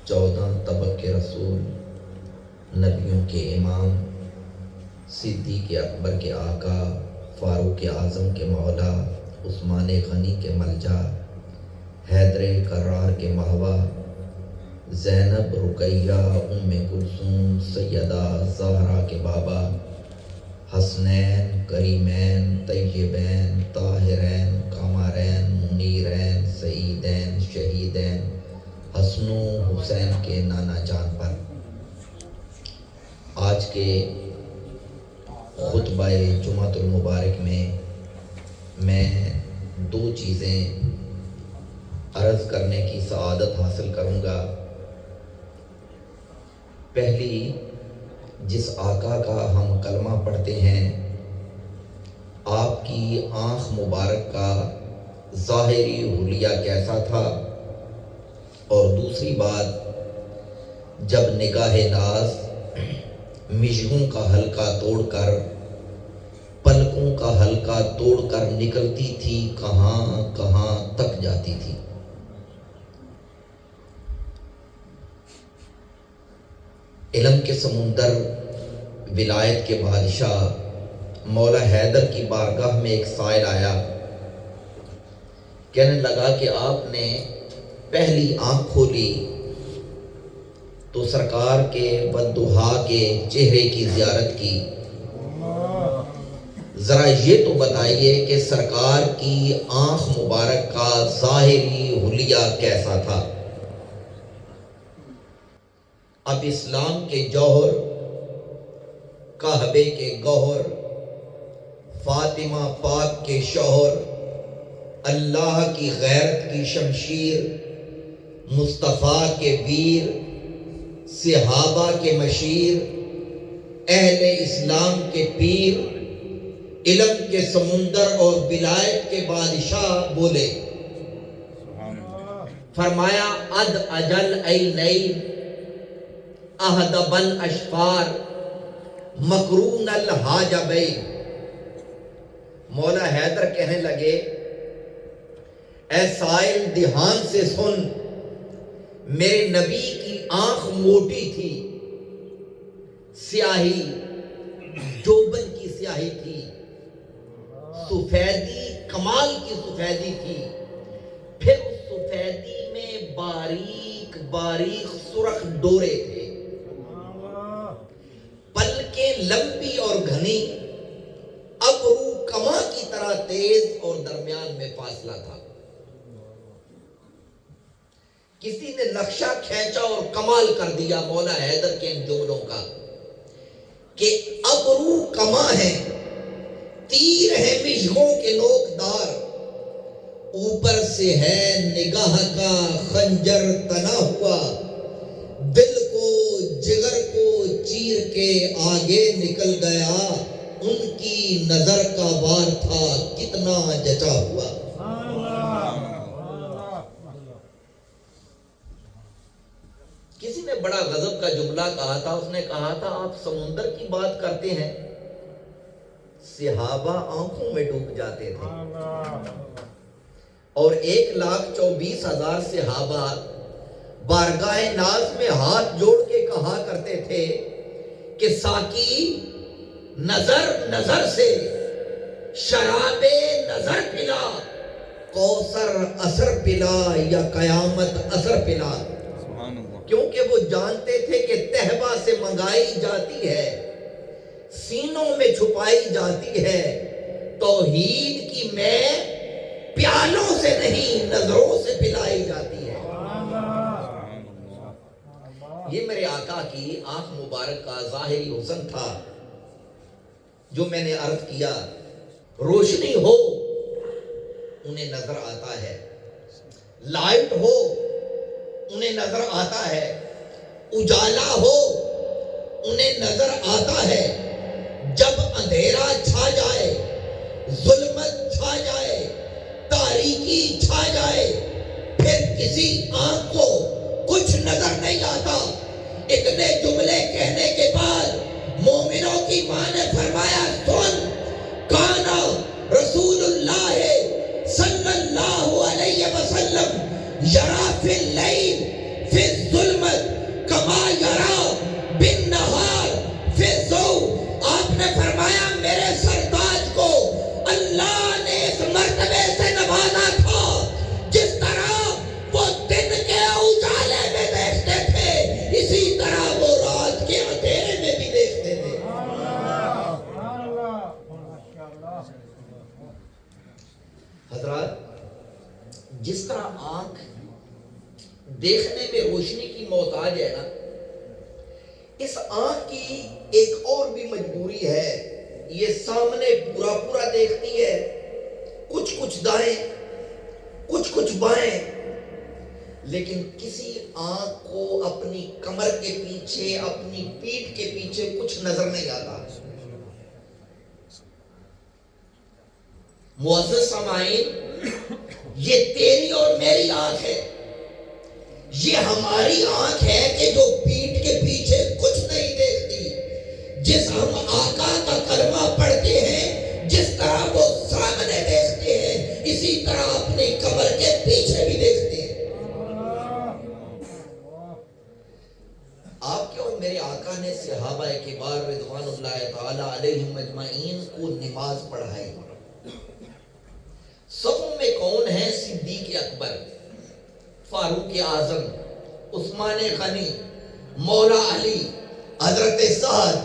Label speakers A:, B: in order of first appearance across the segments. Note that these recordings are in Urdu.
A: 14 طبق کے رسول، نبیوں کے امام، صدیق اکبر کے آقا، فاروق اعظم کے مولا، عثمان غنی کے ملجا، حیدر کرار کے مہوا، زینب، رقیہ، ام کلثوم، سیدہ زہرا کے بابا، حسنین، کریمین، طیبین، طاہرین، قمرین، منیرین، سعیدین، شہیدین، حسن و حسین کے نانا جان پر آج کے خطبہ جمعۃ المبارک میں دو چیزیں عرض کرنے کی سعادت حاصل کروں گا۔ پہلی، جس آقا کا ہم کلمہ پڑھتے ہیں، آپ کی آنکھ مبارک کا ظاہری حلیہ کیسا تھا، اور دوسری بات، جب نگاہ ناز مژہوں کا حلقہ توڑ کر، پلکوں کا حلقہ توڑ کر نکلتی تھی، کہاں کہاں تک جاتی تھی۔ علم کے سمندر، ولایت کے بادشاہ مولا حیدر کی بارگاہ میں ایک سائل آیا، کہنے لگا کہ آپ نے پہلی آنکھ کھولی تو سرکار کے والضحیٰ کے چہرے کی زیارت کی، ذرا یہ تو بتائیے کہ سرکار کی آنکھ مبارک کا ظاہری حلیہ کیسا تھا۔ اب اسلام کے جوہر، کعبے کے گوہر، فاطمہ پاک کے شوہر، اللہ کی غیرت کی شمشیر، مصطفیٰ کے ویر، صحابہ کے مشیر، اہل اسلام کے پیر، علم کے سمندر اور ولایت کے بادشاہ بولے، فرمایا اد اجل عینین اہدب الاشفار مقرون الحاجبین۔ مولا حیدر کہنے لگے، اے سائل دھیان سے سن، میرے نبی کی آنکھ موٹی تھی، سیاہی جوبن کی سیاہی تھی، سفیدی کمال کی سفیدی تھی، پھر اس سفیدی میں باریک باریک سرخ ڈورے تھے، پلکیں لمبی اور گھنی، ابرو کما کی طرح تیز، اور درمیان میں فاصلہ تھا۔ کسی نے نقشہ کھینچا اور کمال کر دیا مولا حیدر کے ان جملوں کا، کہ ابرو کما ہے، تیر ہے مژہوں کے نوکدار، اوپر سے ہے نگاہ کا خنجر تنا ہوا، دل کو جگر کو چیر کے آگے نکل گیا، ان کی نظر کا وار تھا کتنا جچا ہوا۔ کسی نے بڑا غضب کا جملہ کہا تھا، اس نے کہا تھا آپ سمندر کی بات کرتے ہیں، صحابہ آنکھوں میں ڈوب جاتے تھے، اور 1,24,000 صحابہ بارگاہ ناز میں ہاتھ جوڑ کے کہا کرتے تھے کہ ساقی نظر نظر سے شراب نظر پلا، کوثر اثر پلا یا قیامت اثر پلا۔ کیونکہ وہ جانتے تھے کہ تہبہ سے منگائی جاتی ہے، سینوں میں چھپائی جاتی ہے، توحید کی میں پیالوں سے نہیں نظروں سے پلائی جاتی ہے۔ یہ میرے آقا کی آنکھ مبارک کا ظاہری حسن تھا، جو میں نے عرض کیا، روشنی ہو انہیں نظر آتا ہے، لائٹ ہو انہیں نظر آتا ہے، اجالا ہو انہیں نظر آتا ہے، جب اندھیرا چھا جائے، ظلمت چھا جائے، تاریکی چھا جائے، پھر کسی آنکھ کو کچھ نظر نہیں آتا۔ اتنے جملے کہنے کے بعد مومنوں کی ماں نے فرمایا، سن، کانا رسول اللہ صلی اللہ علیہ وسلم یرا فی اللیل فی الظلمت دیکھنے میں روشنی کی محتاج ہے نا، اس آنکھ کی ایک اور بھی مجبوری ہے، یہ سامنے پورا پورا دیکھتی ہے، کچھ کچھ دائیں کچھ کچھ بائیں، لیکن کسی آنکھ کو اپنی کمر کے پیچھے، اپنی پیٹھ کے پیچھے کچھ نظر نہیں آتا۔ معزز سامعین، یہ تیری اور میری آنکھ ہے، یہ ہماری آنکھ ہے کہ جو پیٹھ کے پیچھے کچھ نہیں دیکھتی۔ جس ہم آقا کا کلمہ پڑھتے ہیں، جس طرح وہ سامنے دیکھتے ہیں، اسی طرح اپنی کمر کے پیچھے بھی دیکھتے ہیں۔ آپ کے اور میرے آقا نے صحابہ کبار رضوان اللہ تعالی علیہم اجمعین کو نماز پڑھائی۔ سب میں کون ہے؟ صدیق اکبر، فاروق اعظم، عثمان غنی، مولا علی، حضرت سعد،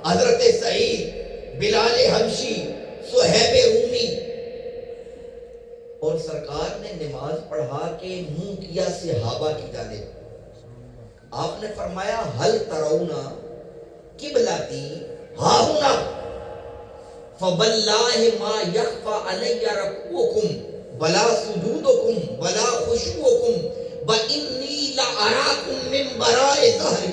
A: حضرت سعید، بلال حبشی، صہیب رومی۔ اور سرکار نے نماز پڑھا کے منہ کیا صحابہ کی جانب۔ آپ نے فرمایا ہل ترونا قبلتی ہاہنا فواللہ ما یخفى علی رکوعکم ولا سجودکم ولا خشوعکم وانی لأراکم من وراء ظہری۔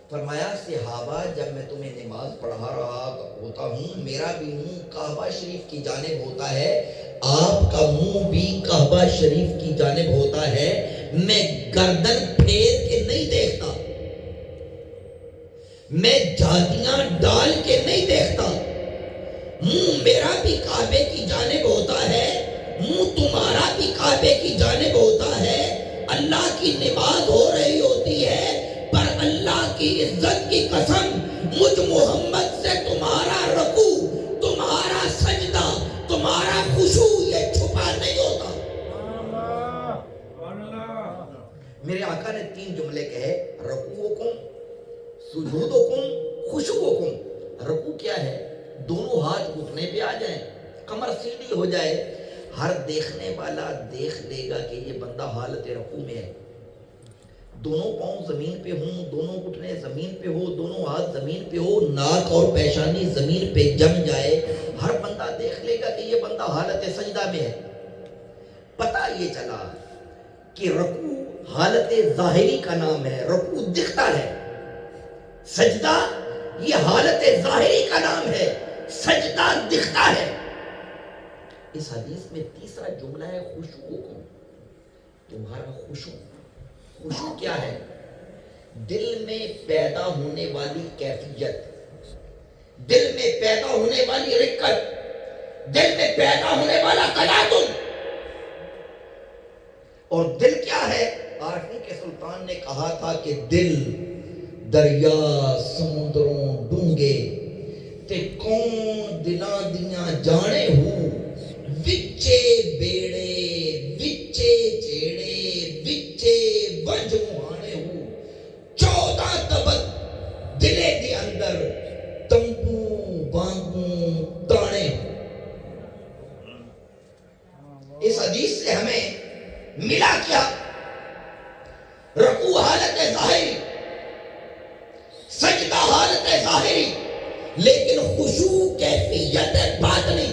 A: فرمایا صحابہ جب میں تمہیں نماز پڑھا رہا ہوتا ہوں، میرا بھی منہ کعبہ شریف کی جانب ہوتا ہے، آپ کا منہ بھی کعبہ شریف کی جانب ہوتا ہے، میں گردن پھیر کے نہیں دیکھتا، میں جھاتیاں ڈال کے نہیں دیکھتا، منہ میرا بھی کعبے کی جانب ہوتا ہے، منہ تمہارا بھی کعبے کی جانب ہوتا ہے۔ اللہ کی نماز ہو رہی ہوتی ہے، پر اللہ کی عزت کی قسم مجھ محمد سے تمہارا رکوع، تمہارا سجدہ، تمہارا خشوع یہ چھپا نہیں ہوتا۔ میرے آقا نے 3 جملے کہے، رکوعکم، سجودکم، خشوعکم۔ رکوع کیا ہے؟ دونوں ہاتھ گھٹنے پہ آ جائیں، کمر سیدھی ہو جائے، ہر دیکھنے والا دیکھ لے گا کہ یہ بندہ حالت رکوع میں ہے، دونوں پاؤں زمین پہ ہوں، دونوں گھٹنے زمین پہ ہو، دونوں ہاتھ زمین پہ ہو، ناک اور پیشانی زمین پہ جم جائے، ہر بندہ دیکھ لے گا کہ یہ بندہ حالت سجدہ میں ہے۔ پتہ یہ چلا کہ رکوع حالت ظاہری کا نام ہے، رکوع دکھتا ہے، سجدہ یہ حالت ظاہری کا نام ہے، سجدہ دکھتا ہے۔ اس حدیث میں تیسرا جملہ ہے خشوعکم، تمہارا خشوع۔ خشوع کیا ہے؟ دل میں پیدا ہونے والی کیفیت، دل میں پیدا ہونے والی رقت، دل میں پیدا ہونے والا تلاطم۔ اور دل کیا ہے؟ عارفین کے سلطان نے کہا تھا کہ دل دریا سمندروں ڈونگے تے کون دلاں دیاں جانے ہوں، وچے بیڑے وچے چیڑے وچے ونج مہانے ہوں، 14 تبت دلے دی اندر تمبو بانگوں تانے۔ اس حدیث سے ہمیں ملا کیا؟ رکوع حالت ظاہری، سجدہ حالت ظاہری، لیکن خشوع کیفیت باطنی۔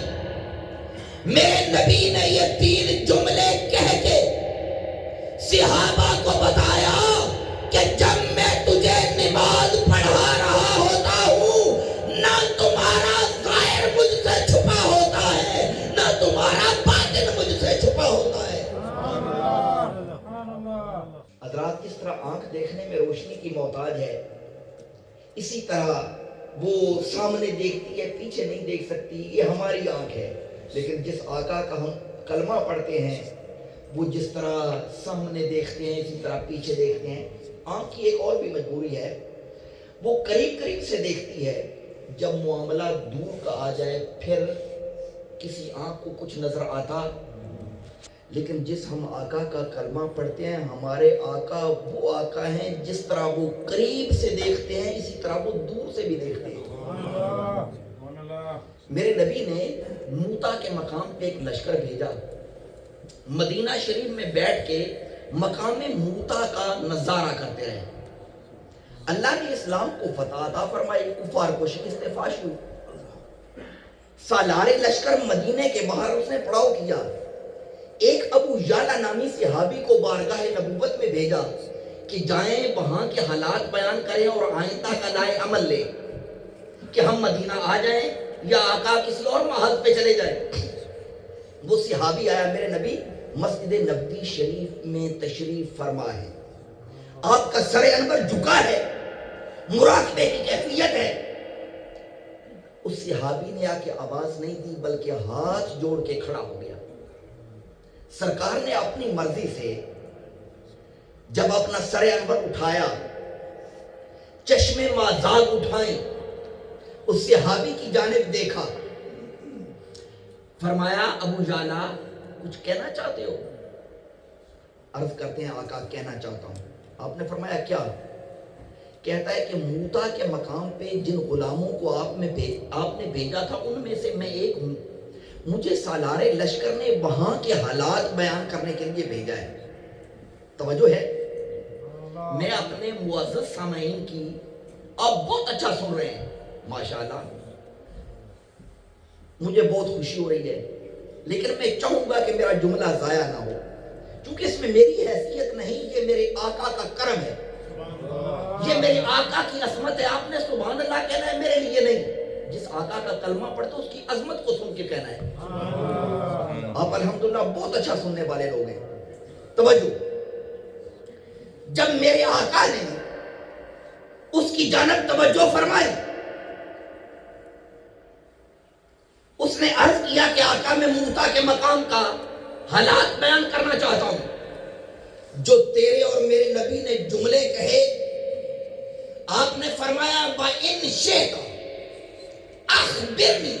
A: میرے نبی نے یہ 3 جملے کہہ کے صحابہ کو بتایا کہ جب میں تجھے نماز پڑھا رہا ہوتا ہوں، نہ تمہارا ظاہر مجھ سے چھپا ہوتا ہے، نہ تمہارا باطن مجھ سے چھپا ہوتا ہے۔ حضرات، اس طرح آنکھ دیکھنے میں روشنی کی محتاج ہے، اسی طرح وہ سامنے دیکھتی ہے، پیچھے نہیں دیکھ سکتی، یہ ہماری آنکھ ہے۔ لیکن جس آقا کا ہم کلمہ پڑھتے ہیں، وہ جس طرح سامنے دیکھتے ہیں اسی طرح پیچھے دیکھتے ہیں۔ آنکھ کی ایک اور بھی مجبوری ہے، وہ قریب قریب سے دیکھتی ہے، جب معاملہ دور کا آ جائے پھر کسی آنکھ کو کچھ نظر آتا۔ لیکن جس ہم آقا کا کلمہ پڑھتے ہیں، ہمارے آقا وہ آقا ہیں جس طرح وہ قریب سے دیکھتے ہیں اسی طرح وہ دور سے بھی دیکھتے ہیں۔ میرے نبی نے موتا کے مقام پہ ایک لشکر بھیجا، مدینہ شریف میں بیٹھ کے مقام موتا کا نظارہ کرتے رہے. اللہ نے اسلام کو فتح عطا فرمائی, کفار کو شکست فاش ہوئی. سالار لشکر مدینے کے باہر اس نے پڑاؤ کیا. ایک ابو یعلا نامی صحابی کو بارگاہ نبوت میں بھیجا کہ جائیں وہاں کے حالات بیان کریں اور آئندہ کا لائے عمل لیں کہ ہم مدینہ آ جائیں یا آقا کسی اور محاذ پہ چلے جائیں. وہ صحابی آیا, میرے نبی مسجد نبوی شریف میں تشریف فرما ہے, آپ کا سر انور جھکا ہے, مراقبے کی کیفیت ہے. اس صحابی نے آ کے آواز نہیں دی بلکہ ہاتھ جوڑ کے کھڑا ہو گیا. سرکار نے اپنی مرضی سے جب اپنا سر انور اٹھایا, چشمے مازاغ اٹھائیں, اس صحابی کی جانب دیکھا, فرمایا ابو یعلا کچھ کہنا چاہتے ہو؟ عرض کرتے ہیں آقا کہنا چاہتا ہوں. آپ نے فرمایا کیا؟ کہتا ہے کہ موتا کے مقام پہ جن غلاموں کو آپ نے بھیجا تھا ان میں سے میں ایک ہوں. مجھے سالار لشکر نے وہاں کے حالات بیان کرنے کے لیے بھیجا ہے. توجہ ہے, میں اپنے معزز سامعین کی, آپ بہت اچھا سن رہے ہیں ماشاءاللہ, مجھے بہت خوشی ہو رہی ہے, لیکن میں چاہوں گا کہ میرا جملہ ضائع نہ ہو, کیونکہ اس میں میری حیثیت نہیں, یہ میرے آقا کا کرم ہے, یہ میرے آقا کی عظمت ہے. آپ نے سبحان اللہ کہنا ہے, میرے لیے نہیں. جس آقا کا کلمہ پڑھتے اس کی عظمت کو سن کے کہنا ہے. آپ الحمدللہ بہت اچھا سننے والے لوگ ہیں. توجہ, جب میرے آقا نے اس کی جانب توجہ فرمائی, اس نے عرض کیا کہ آقا میں موتا کے مقام کا حالات بیان کرنا چاہتا ہوں. جو تیرے اور میرے نبی نے جملے کہے, آپ نے فرمایا وَإِنْ شِئْتَ أَخْبِرْنِي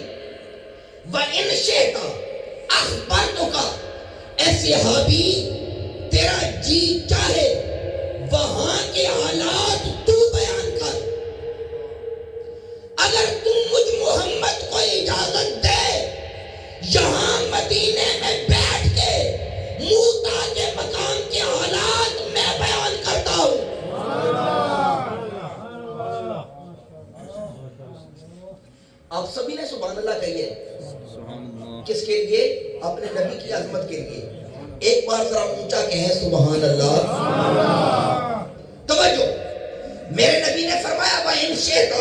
A: وَإِنْ شِئْتَ أَخْبَرْتُكَ. اے صحابی تیرا جی چاہے وہاں کے حالات تو بیان کر. اگر تم مجھ محمد کو اجازت دے یہاں مدینے میں بیٹھ کے موتا کے مقام کے حالات میں بیان کرتا ہوں. آپ سبھی نے سبحان اللہ کہیے. کس کے لیے؟ اپنے نبی کی عظمت کے لیے. ایک بار ذرا اونچا کہیں سبحان اللہ. توجہ, میرے نبی نے فرمایا وَإِنْ شِئْتَ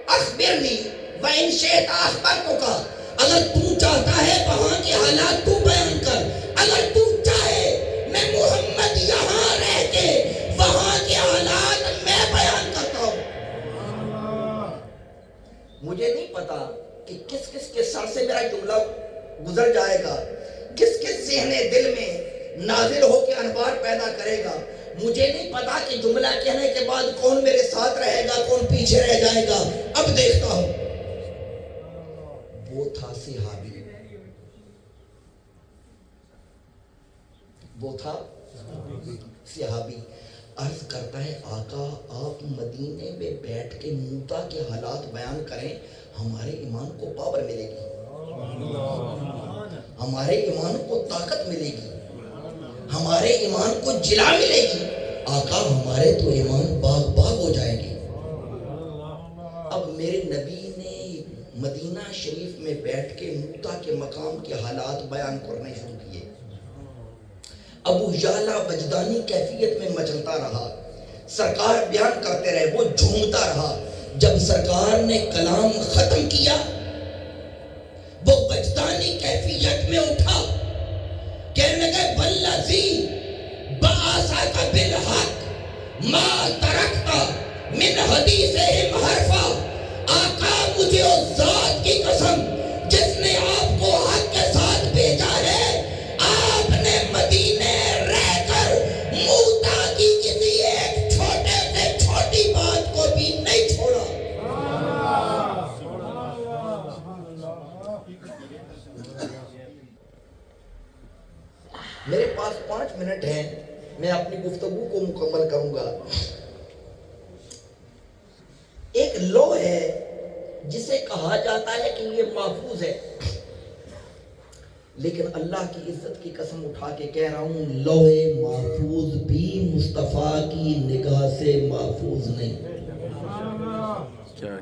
A: أَخْبِرْنِي وَإِنْ شِئْتَ أَخْبَرْتُكَ. اگر تو چاہتا ہے وہاں کے حالات تو بیان کر, اگر تو چاہے میں محمد یہاں رہ کے وہاں کے حالات میں بیان کرتا ہوں. مجھے نہیں پتا کہ کس کس کے سر سے میرا جملہ گزر جائے گا, کس کس ذہن دل میں نازل ہو کے انوار پیدا کرے گا. مجھے نہیں پتا کہ جملہ کہنے کے بعد کون میرے ساتھ رہے گا, کون پیچھے رہ جائے گا. اب دیکھتا ہوں. وہ تھا صحابی, وہ تھا صحابی. عرض کرتا ہے آقا آپ مدینے میں بیٹھ کے موتا کے حالات بیان کریں, ہمارے ایمان کو پاور ملے گی, ہمارے ایمان کو طاقت ملے گی, ہمارے ایمان کو جلا ملے گی. آقا ہمارے تو ایمان باغ باغ ہو جائے گی. اب میرے نبی نے مدینہ شریف میں بیٹھ کے موتا کے مقام کے حالات بیان کرنے شروع کیے. ابو یعلا وجدانی کیفیت میں مچلتا رہا, سرکار بیان کرتے رہے, وہ جھومتا رہا. جب سرکار نے کلام ختم کیا وہ وجدانی کیفیت میں اٹھا, کہنے لگے والذی بعثک بالحق ما ترکت من حدیثہم حرفا. آقا مجھے اس ذات کی قسم جس نے آپ کو حق کے ساتھ بھیجا ہے, آپ نے مدینے رہ کر موتا کی کسی ایک چھوٹے سے چھوٹی بات کو بھی نہیں چھوڑا. میرے پاس 5 منٹ ہیں, میں اپنی گفتگو کو مکمل کروں گا. ایک لو ہے جسے کہا جاتا ہے کہ یہ محفوظ ہے. لیکن اللہ کی عزت کی قسم اٹھا کے کہہ رہا ہوں لوح محفوظ بھی مصطفیٰ کی نگاہ سے محفوظ نہیں.
B: کیا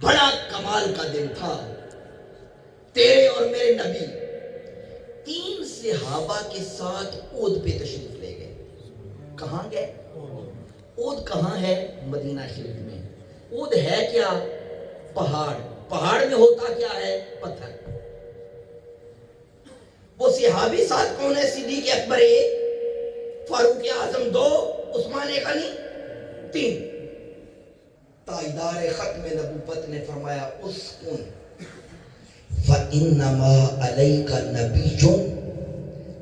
A: بڑا کمال کا دن تھا. تیرے اور میرے نبی 3 صحابہ کے ساتھ اود پہ تشریف لے گئے. کہاں گئے؟ اود کہاں ہے؟ مدینہ شریف میں. اود ہے کیا؟ پہاڑ. پہاڑ میں ہوتا کیا ہے؟ پتھر. وہ صحابی ساتھ کون ہے؟ صدیق اکبر 1، فاروق اعظم 2، عثمان غنی 3. تاجدار ختم نبوت نے فرمایا اسکن فَإِنَّمَا عَلَيْكَ نَبِيٌّ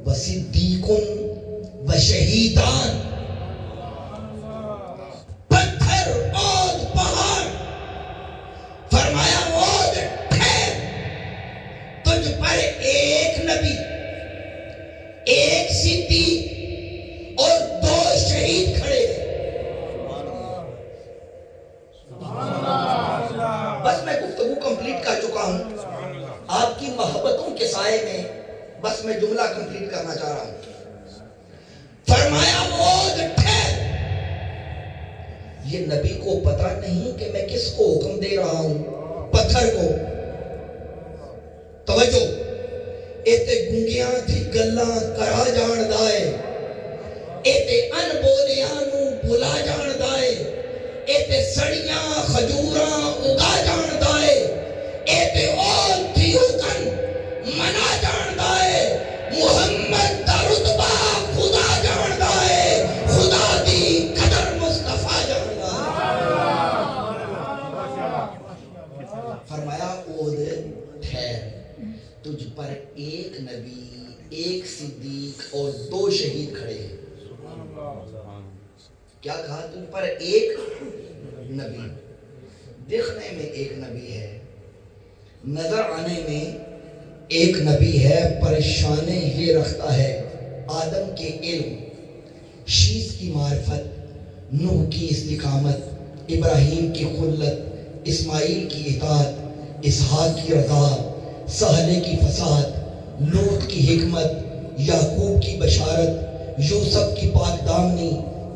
A: وَصِدِّيقٌ وَشَهِيدَانِ. پتھر اور پہاڑ، فرمایا وہ ٹھہر، تجھ پر ایک نبی، ایک صدیق اور 2 شہید کھڑے ہیں. بس میں گفتگو کمپلیٹ کر چکا ہوں. آپ کی محبتوں کے سائے میں بس میں جملہ کمپلیٹ کرنا چاہ رہا ہوں. فرمایا وہ ٹھہر. یہ نبی کو پتا نہیں کہ میں کس کو حکم دے رہا ہوں؟ پتھر کو. توجہ. ایتے گنگیاں تھی گلاں کرا جان دائے، ایتے ان بولیاں نو بلا جان دائے، ایتے سڑیاں خجوراں اگا جان دائے، ایتے اول تھی حکم منا جان دائے. محمد دا رتبہ خدا جان دائے، خدا دی قدر مصطفیٰ جان دائے. فرمایا اود ٹھہر، تجھ پر ایک نبی، ایک صدیق اور 2 شہید کھڑے ہیں. کیا کہا؟ تجھ پر ایک نبی. دیکھنے میں ایک نبی ہے، نظر آنے میں ایک نبی ہے. پریشانے یہ رکھتا ہے آدم کے علم، شیس کی معرفت، نوح کی استقامت، ابراہیم کی خلت، اسماعیل کی اطاعت، اسحاق کی رضا، صالح کی فساد، لوط کی حکمت، یعقوب کی بشارت، یوسف کی پاک دامنی،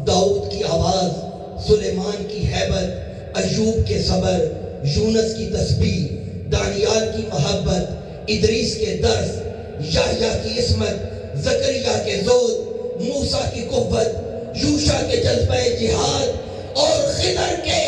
A: داؤد کی آواز، سلیمان کی ہیبت، ایوب کے صبر، یونس کی تسبیح، دانیال کی محبت، ادریس کے درس، یحییٰ کی عصمت، زکریا کے زود، موسیٰ کی قوت، یوشع کے جذبہ جہاد اور خضر کے